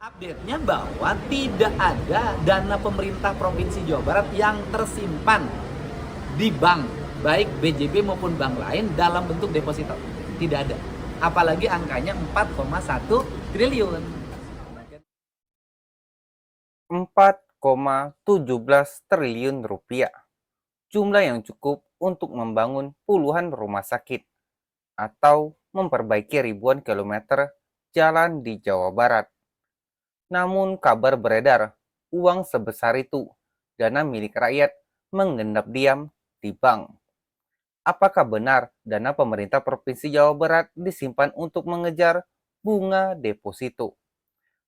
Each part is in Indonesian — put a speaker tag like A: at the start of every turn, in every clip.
A: Update-nya bahwa tidak ada dana pemerintah Provinsi Jawa Barat yang tersimpan di bank, baik BJB maupun bank lain dalam bentuk deposito. Tidak ada. Apalagi angkanya 4,1 triliun.
B: 4,17 triliun rupiah. Jumlah yang cukup untuk membangun puluhan rumah sakit atau memperbaiki ribuan kilometer jalan di Jawa Barat. Namun kabar beredar, uang sebesar itu, dana milik rakyat, mengendap diam di bank. Apakah benar dana pemerintah Provinsi Jawa Barat disimpan untuk mengejar bunga deposito?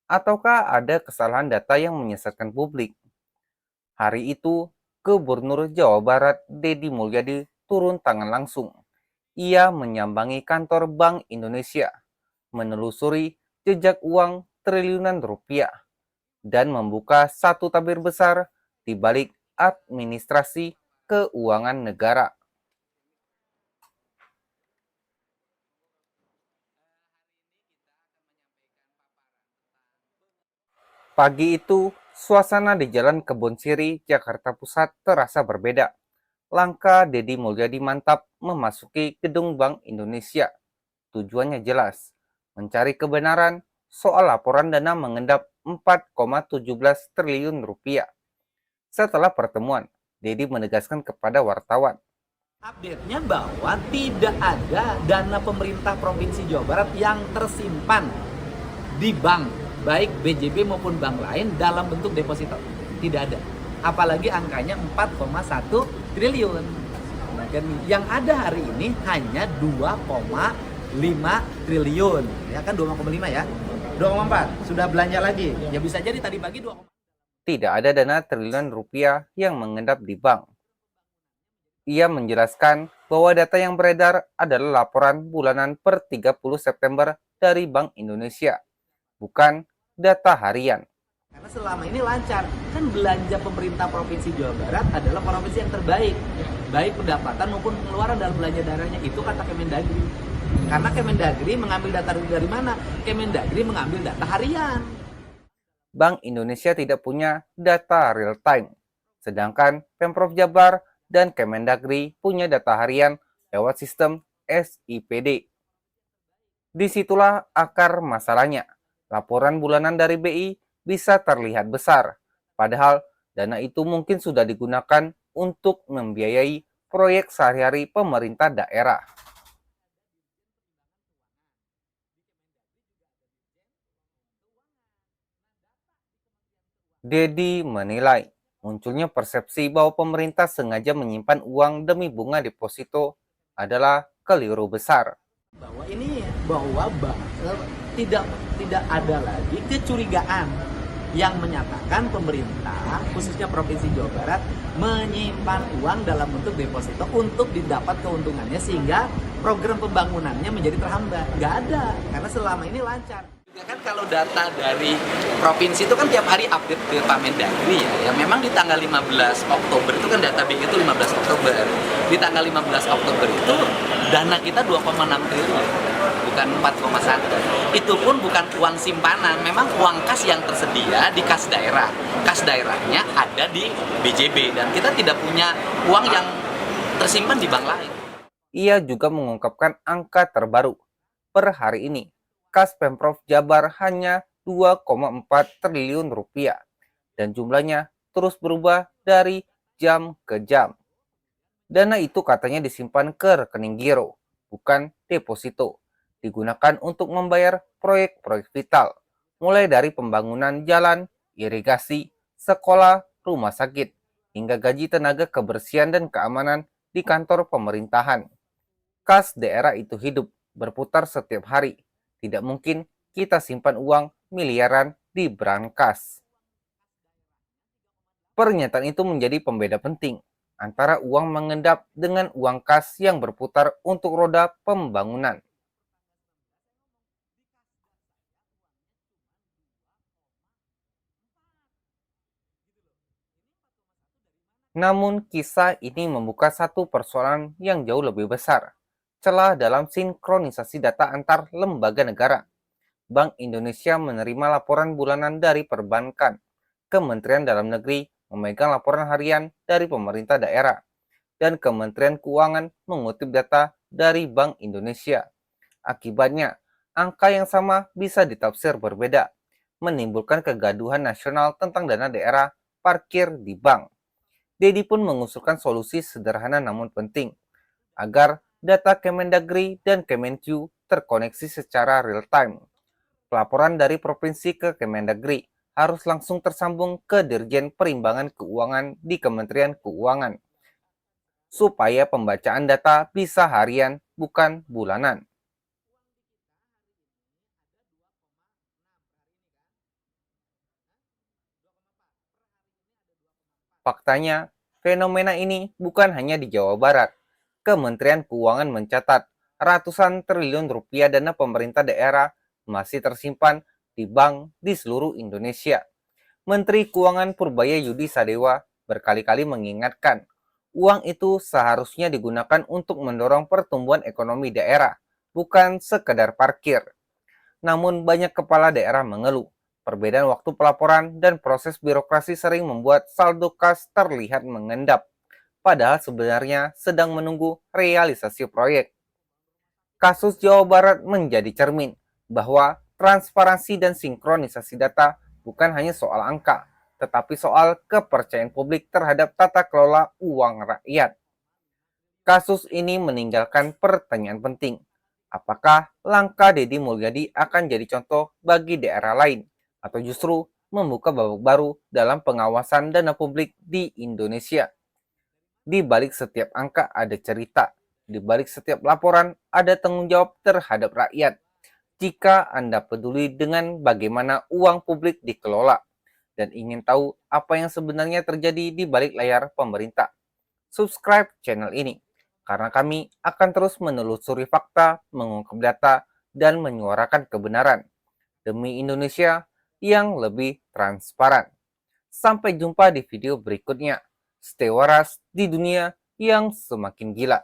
B: Ataukah ada kesalahan data yang menyesatkan publik? Hari itu, Gubernur Jawa Barat Deddy Mulyadi turun tangan langsung. Ia menyambangi kantor Bank Indonesia, menelusuri jejak uang triliunan rupiah, dan membuka satu tabir besar di balik administrasi keuangan negara. Pagi itu, suasana di Jalan Kebon Siri, Jakarta Pusat terasa berbeda. Langkah Deddy Mulyadi mantap memasuki gedung Bank Indonesia. Tujuannya jelas, mencari kebenaran soal laporan dana mengendap 4,17 triliun rupiah. Setelah pertemuan, Deddy menegaskan kepada wartawan.
A: Update-nya bahwa tidak ada dana pemerintah Provinsi Jawa Barat yang tersimpan di bank, baik BJB maupun bank lain dalam bentuk deposito. Tidak ada. Apalagi angkanya 4,1 triliun. Dan yang ada hari ini hanya 2,5 triliun. Ya kan 2,5 ya. 2,4 sudah belanja lagi. Ya bisa jadi tadi pagi 2.
B: Tidak ada dana triliunan rupiah yang mengendap di bank. Ia menjelaskan bahwa data yang beredar adalah laporan bulanan per 30 September dari Bank Indonesia, bukan data harian.
A: Karena selama ini lancar, kan belanja pemerintah Provinsi Jawa Barat adalah provinsi yang terbaik, baik pendapatan maupun pengeluaran dalam belanja daerahnya, itu kata Kemendagri. Karena Kemendagri mengambil data dari mana? Kemendagri mengambil data harian.
B: Bank Indonesia tidak punya data real time, sedangkan Pemprov Jabar dan Kemendagri punya data harian lewat sistem SIPD. Disitulah akar masalahnya. Laporan bulanan dari BI bisa terlihat besar, padahal dana itu mungkin sudah digunakan untuk membiayai proyek sehari-hari pemerintah daerah. Deddy menilai munculnya persepsi bahwa pemerintah sengaja menyimpan uang demi bunga deposito adalah keliru besar.
A: Bahwa tidak ada lagi kecurigaan yang menyatakan pemerintah khususnya Provinsi Jawa Barat menyimpan uang dalam bentuk deposito untuk didapat keuntungannya sehingga program pembangunannya menjadi terhambat. Nggak ada, karena selama ini lancar. Kan kalau data dari provinsi itu kan tiap hari update ke Pak Mendagri ya. Memang di tanggal 15 Oktober itu kan data BI itu 15 Oktober. Di tanggal 15 Oktober itu dana kita 2,6 triliun, bukan 4,1. Itu pun bukan uang simpanan, memang uang kas yang tersedia di kas daerah. Kas daerahnya ada di BJB dan kita tidak punya uang yang tersimpan di bank lain.
B: Ia juga mengungkapkan angka terbaru. Per hari ini, kas Pemprov Jabar hanya 2,4 triliun rupiah dan jumlahnya terus berubah dari jam ke jam. Dana itu katanya disimpan ke rekening giro, bukan deposito, digunakan untuk membayar proyek-proyek vital, mulai dari pembangunan jalan, irigasi, sekolah, rumah sakit, hingga gaji tenaga kebersihan dan keamanan di kantor pemerintahan. Kas daerah itu hidup, berputar setiap hari. Tidak mungkin kita simpan uang miliaran di brankas. Pernyataan itu menjadi pembeda penting antara uang mengendap dengan uang kas yang berputar untuk roda pembangunan. Namun kisah ini membuka satu persoalan yang jauh lebih besar, celah dalam sinkronisasi data antar lembaga negara. Bank Indonesia menerima laporan bulanan dari perbankan. Kementerian Dalam Negeri memegang laporan harian dari pemerintah daerah. Dan Kementerian Keuangan mengutip data dari Bank Indonesia. Akibatnya, angka yang sama bisa ditafsir berbeda, menimbulkan kegaduhan nasional tentang dana daerah parkir di bank. Dedi pun mengusulkan solusi sederhana namun penting, agar data Kemendagri dan Kemenq terkoneksi secara real-time. Pelaporan dari provinsi ke Kemendagri harus langsung tersambung ke Dirjen Perimbangan Keuangan di Kementerian Keuangan, supaya pembacaan data bisa harian, bukan bulanan. Faktanya, fenomena ini bukan hanya di Jawa Barat. Kementerian Keuangan mencatat ratusan triliun rupiah dana pemerintah daerah masih tersimpan di bank di seluruh Indonesia. Menteri Keuangan Purbaya Yudi Sadewa berkali-kali mengingatkan, uang itu seharusnya digunakan untuk mendorong pertumbuhan ekonomi daerah, bukan sekedar parkir. Namun banyak kepala daerah mengeluh, perbedaan waktu pelaporan dan proses birokrasi sering membuat saldo kas terlihat mengendap, padahal sebenarnya sedang menunggu realisasi proyek. Kasus Jawa Barat menjadi cermin bahwa transparansi dan sinkronisasi data bukan hanya soal angka, tetapi soal kepercayaan publik terhadap tata kelola uang rakyat. Kasus ini meninggalkan pertanyaan penting. Apakah langkah Deddy Mulyadi akan jadi contoh bagi daerah lain, atau justru membuka babak baru dalam pengawasan dana publik di Indonesia? Di balik setiap angka ada cerita, di balik setiap laporan ada tanggung jawab terhadap rakyat. Jika Anda peduli dengan bagaimana uang publik dikelola dan ingin tahu apa yang sebenarnya terjadi di balik layar pemerintah, subscribe channel ini, karena kami akan terus menelusuri fakta, mengungkap data, dan menyuarakan kebenaran demi Indonesia yang lebih transparan. Sampai jumpa di video berikutnya. Stay waras di dunia yang semakin gila.